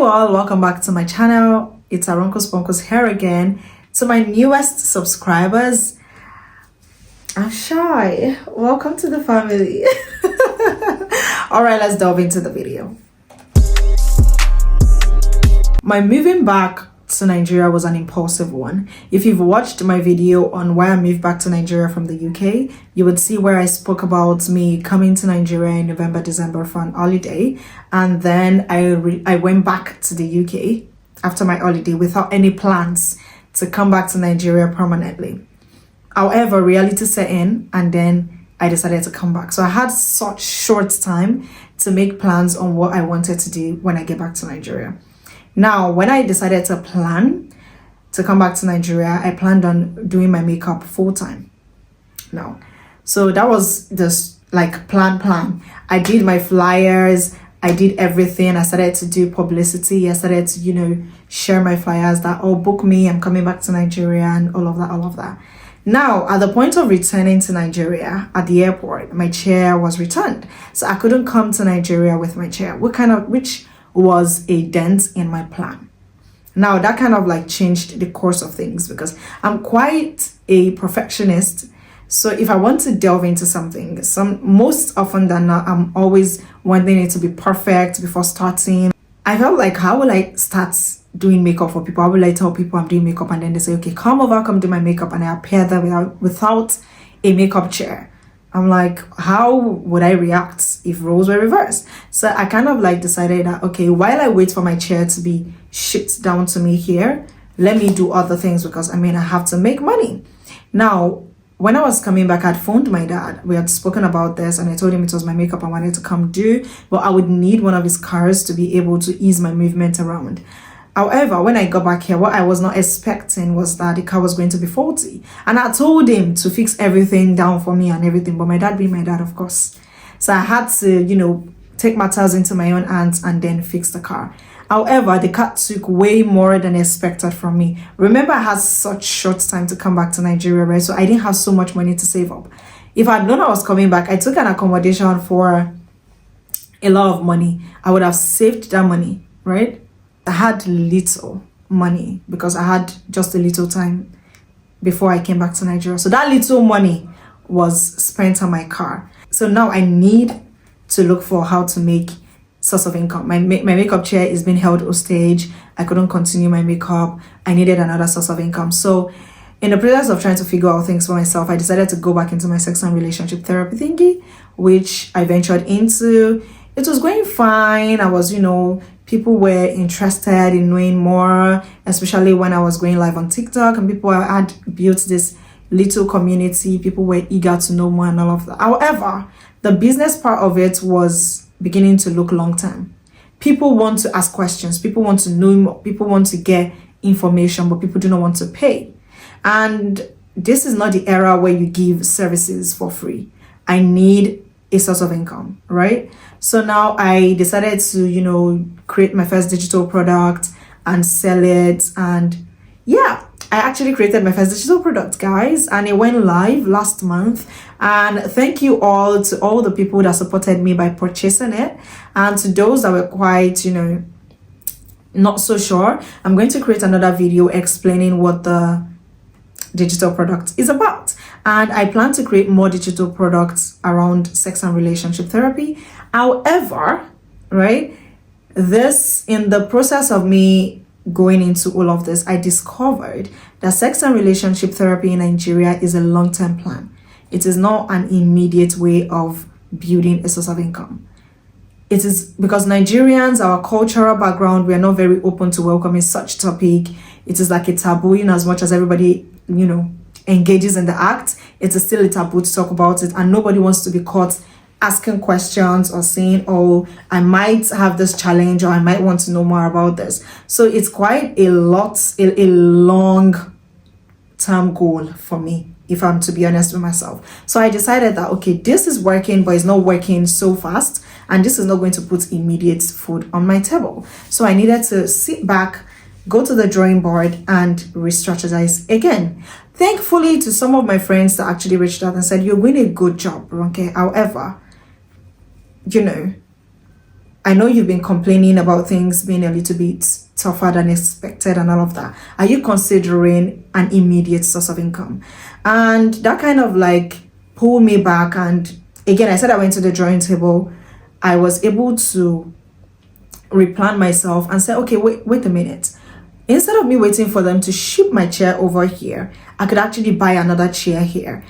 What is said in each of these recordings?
you all, welcome back to my channel. It's Aderonke here again. To my newest subscribers, I'm shy. Welcome to the family. All right, let's delve into the video. My moving back to Nigeria was an impulsive one. If you've watched my video on why I moved back to Nigeria from the UK, you would see where I spoke about me coming to Nigeria in November, December for an holiday, and then I went back to the UK after my holiday without any plans to come back to Nigeria permanently. However, reality set in, and then I decided to come back. So I had such short time to make plans on what I wanted to do when I get back to Nigeria. Now, when I decided to plan to come back to Nigeria, I planned on doing my makeup full time. No. So that was just like plan. I did my flyers. I did everything. I started to do publicity. I started to, share my flyers that, oh, book me. I'm coming back to Nigeria and all of that. Now, at the point of returning to Nigeria at the airport, my chair was returned. So I couldn't come to Nigeria with my chair, which was a dent in my plan. Now that kind of like changed the course of things because I'm quite a perfectionist. So if I want to delve into something, most often than not, I'm always wanting it to be perfect before starting. I felt like, how will I start doing makeup for people? How will I tell people I'm doing makeup and then they say, okay, come over, come do my makeup, and I appear there without a makeup chair? I'm like, how would I react if roles were reversed? So I kind of like decided that, okay, while I wait for my chair to be shipped down to me here, let me do other things because I have to make money. Now, when I was coming back, I'd phoned my dad. We had spoken about this and I told him it was my makeup I wanted to come do, but I would need one of his cars to be able to ease my movement around. However, when I got back here, what I was not expecting was that the car was going to be faulty. And I told him to fix everything down for me and everything, but my dad being my dad, of course. So I had to, take matters into my own hands and then fix the car. However, the car took way more than expected from me. Remember, I had such short time to come back to Nigeria, right? So I didn't have so much money to save up. If I'd known I was coming back, I took an accommodation for a lot of money. I would have saved that money, right? I had little money because I had just a little time before I came back to Nigeria. So that little money was spent on my car. So now I need to look for how to make source of income. My makeup chair is being held hostage. I couldn't continue my makeup. I needed another source of income. So in the process of trying to figure out things for myself, I decided to go back into my sex and relationship therapy thingy, which I ventured into. It was going fine. I was, people were interested in knowing more, especially when I was going live on TikTok and people had built this little community. People were eager to know more and all of that. However, the business part of it was beginning to look long term. People want to ask questions. People want to know more. People want to get information, but people do not want to pay. And this is not the era where you give services for free. I need a source of income, right? So now I decided to, create my first digital product and sell it. And yeah, I actually created my first digital product, guys, and it went live last month. And thank you all to all the people that supported me by purchasing it. And to those that were quite, not so sure, I'm going to create another video explaining what the digital product is about. And I plan to create more digital products around sex and relationship therapy. However, right, in the process of me going into all of this, I discovered that sex and relationship therapy in Nigeria is a long-term plan. It is not an immediate way of building a source of income. It is because Nigerians, our cultural background, we are not very open to welcoming such topic. It is like a taboo, in as much as everybody, engages in the act, it is still a taboo to talk about it, and nobody wants to be caught asking questions or saying, oh, I might have this challenge or I might want to know more about this. So it's quite a long term goal for me, if I'm to be honest with myself. So I decided that, okay, this is working, but it's not working so fast, and this is not going to put immediate food on my table. So I needed to sit back, go to the drawing board and re-strategize again. Thankfully, to some of my friends that actually reached out and said, you're doing a good job, Ronke. However, I know you've been complaining about things being a little bit tougher than expected and all of that. Are you considering an immediate source of income? And that kind of like pulled me back. And again, I said I went to the drawing table. I was able to replan myself and say, okay, wait a minute. Instead of me waiting for them to ship my chair over here, I could actually buy another chair here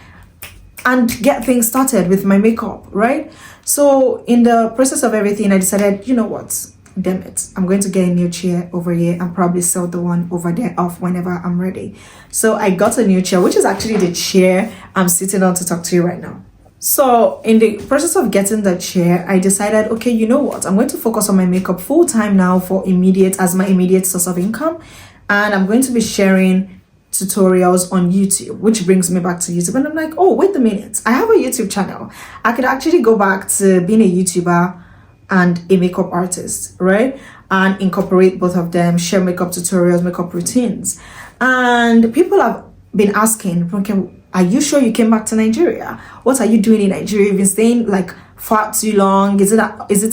and get things started with my makeup, right? So in the process of everything, I decided, you know what, damn it, I'm going to get a new chair over here and probably sell the one over there off whenever I'm ready. So I got a new chair, which is actually the chair I'm sitting on to talk to you right now. So in the process of getting the chair, I decided, okay, you know what, I'm going to focus on my makeup full time now as my immediate source of income. And I'm going to be sharing tutorials on YouTube, which brings me back to YouTube. And I'm like, oh, wait a minute, I have a YouTube channel. I could actually go back to being a YouTuber and a makeup artist, right? And incorporate both of them, share makeup tutorials, makeup routines. And people have been asking, okay, are you sure you came back to Nigeria? What are you doing in Nigeria? You've been staying like far too long. Is it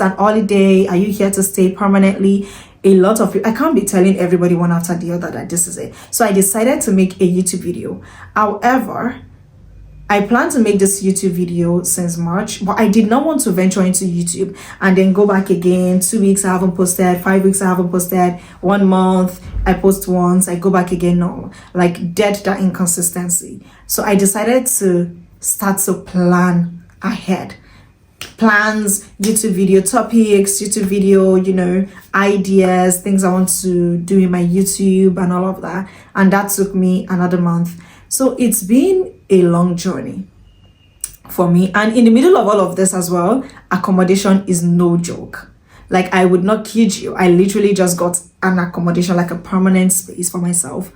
an holiday? Are you here to stay permanently? A lot of people, I can't be telling everybody one after the other that this is it. So I decided to make a YouTube video. However, I plan to make this YouTube video since March, but I did not want to venture into YouTube and then go back again. 2 weeks I haven't posted, 5 weeks I haven't posted, 1 month I post once, I go back again. No, like dead that inconsistency. So I decided to start to plan ahead. Plans, YouTube video topics, YouTube video, ideas, things I want to do in my YouTube and all of that. And that took me another month. So it's been a long journey for me. And in the middle of all of this as well, accommodation is no joke. Like, I would not kid you. I literally just got an accommodation, like a permanent space for myself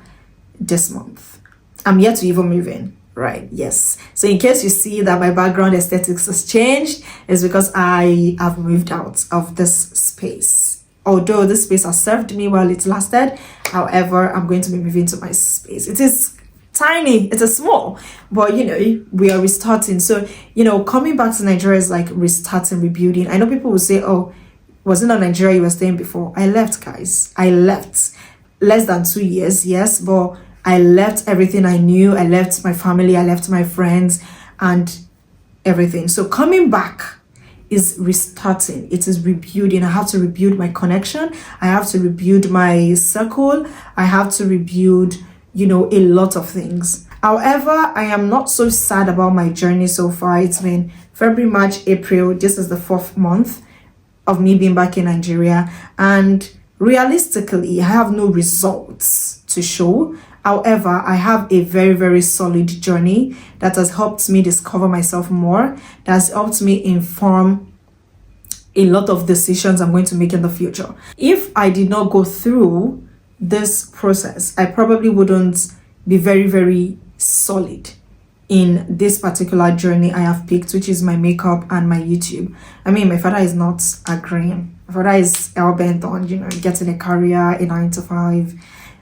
this month. I'm yet to even move in. Right, yes. So in case you see that my background aesthetics has changed, it's because I have moved out of this space. Although this space has served me while it lasted, however, I'm going to be moving to my space. It is tiny, it's a small, but we are restarting. So coming back to Nigeria is like restarting, rebuilding. I know people will say, oh, was it not Nigeria you were staying before? I left, guys. I left less than 2 years, yes, but I left everything I knew. I left my family, I left my friends and everything. So coming back is restarting. It is rebuilding. I have to rebuild my connection. I have to rebuild my circle. I have to rebuild, a lot of things. However, I am not so sad about my journey so far. It's been February, March, April. This is the 4th month of me being back in Nigeria. And realistically, I have no results to show. However, I have a very, very solid journey that has helped me discover myself more, that has helped me inform a lot of decisions I'm going to make in the future. If I did not go through this process, I probably wouldn't be very, very solid in this particular journey I have picked, which is my makeup and my YouTube. I mean, my father is not agreeing. My father is hell-bent on, getting a career, a 9 to 5,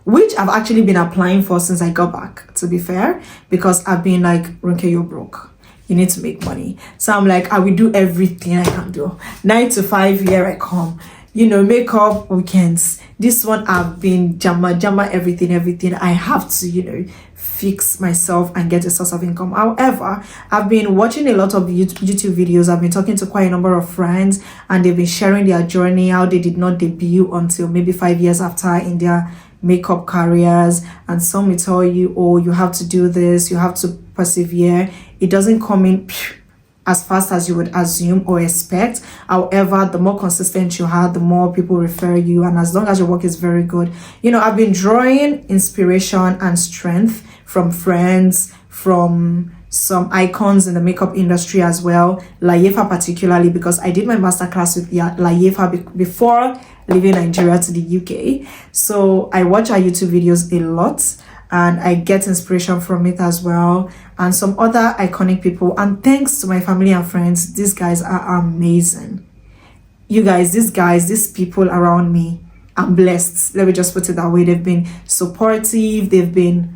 which I've actually been applying for since I got back, to be fair, because I've been like, Ronke, you're broke. You need to make money. So I'm like, I will do everything I can do. 9 to 5, here I come. Makeup, weekends. This one I've been jamma, everything. I have to, fix myself and get a source of income. However, I've been watching a lot of YouTube videos. I've been talking to quite a number of friends and they've been sharing their journey, how they did not debut until maybe 5 years after in their makeup careers. And some will tell you, oh, you have to do this, you have to persevere. It doesn't come in as fast as you would assume or expect. However, the more consistent you are, the more people refer you, and as long as your work is very good. I've been drawing inspiration and strength from friends, from some icons in the makeup industry as well, Layefa particularly, because I did my masterclass with Layefa before leaving Nigeria to the UK. So I watch her YouTube videos a lot and I get inspiration from it as well, and some other iconic people. And thanks to my family and friends, these guys are amazing. You guys, these people around me, I'm blessed. Let me just put it that way. They've been supportive. They've been,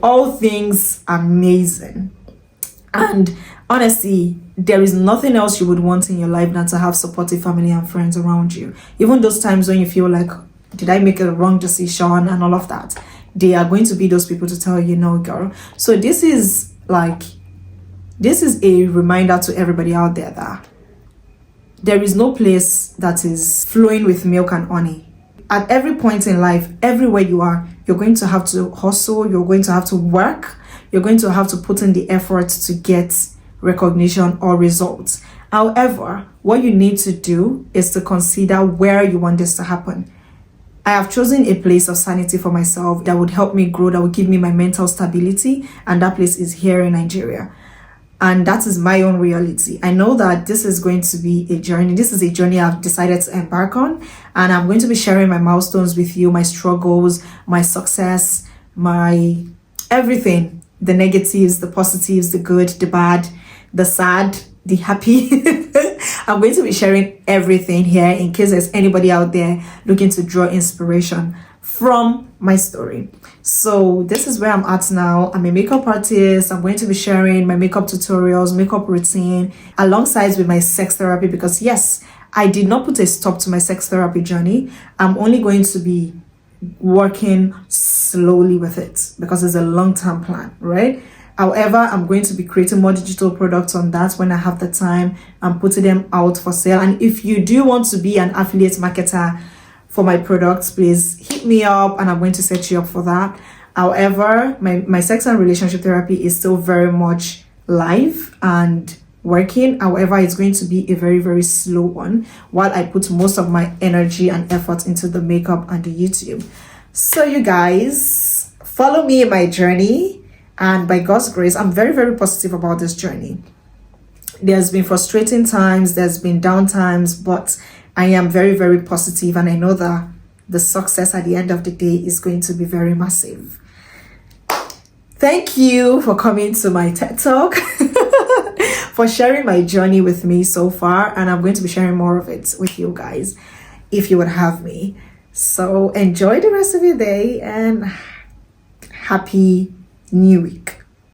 all things amazing. And honestly, there is nothing else you would want in your life than to have supportive family and friends around you. Even those times when you feel like, did I make a wrong decision and all of that, they are going to be those people to tell you, no, girl. So this is a reminder to everybody out there that there is no place that is flowing with milk and honey. At every point in life, everywhere you are, you're going to have to hustle, you're going to have to work, you're going to have to put in the effort to get recognition or results. However, what you need to do is to consider where you want this to happen. I have chosen a place of sanity for myself that would help me grow, that would give me my mental stability, and that place is here in Nigeria. And that is my own reality. I know that this is going to be a journey. This is a journey I've decided to embark on. And I'm going to be sharing my milestones with you, my struggles, my success, my everything. The negatives, the positives, the good, the bad, the sad, the happy. I'm going to be sharing everything here in case there's anybody out there looking to draw inspiration from my story. So this is where I'm at now. I'm a makeup artist. I'm going to be sharing my makeup tutorials, makeup routine, alongside with my sex therapy, because yes, I did not put a stop to my sex therapy journey. I'm only going to be working slowly with it because it's a long-term plan, right? However, I'm going to be creating more digital products on that when I have the time and putting them out for sale. And if you do want to be an affiliate marketer for my products, please hit me up and I'm going to set you up for that. However, my sex and relationship therapy is still very much live and working. However, it's going to be a very, very slow one while I put most of my energy and effort into the makeup and the YouTube. So you guys, follow me in my journey, and by God's grace, I'm very, very positive about this journey. There's been frustrating times, there's been down times, but I am very, very positive, and I know that the success at the end of the day is going to be very massive. Thank you for coming to my TED Talk, for sharing my journey with me so far, and I'm going to be sharing more of it with you guys if you would have me. So enjoy the rest of your day and happy new week.